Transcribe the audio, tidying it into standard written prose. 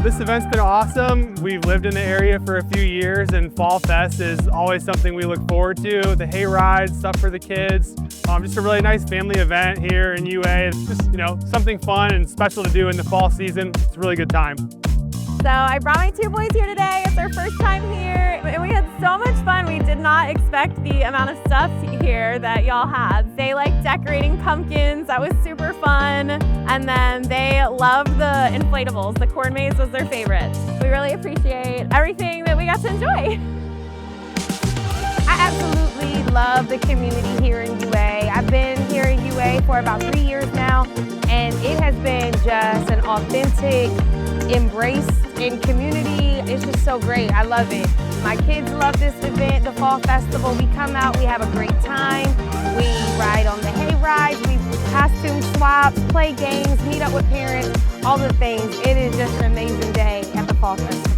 This event's been awesome. We've lived in the area for a few years, and Fall Fest is always something we look forward to. The hay rides, stuff for the kids. Just a really nice family event here in UA. It's just, something fun and special to do in the fall season. It's a really good time. So I brought my two boys here today. It's our first time here, and we had so much fun. We did not expect the amount of stuff here that y'all had. They like decorating pumpkins. That was super fun. And then they loved the inflatables. The corn maze was their favorite. We really appreciate everything that we got to enjoy. I absolutely love the community here in UA. I've been here in UA for about 3 years now, and it has been just an authentic embrace in community. It's just so great. I love it. My kids love this event, the Fall Festival. We come out, we have a great time. We ride on the hay rides, we costume swaps, play games, meet up with parents, all the things. It is just an amazing day at the Fall Festival.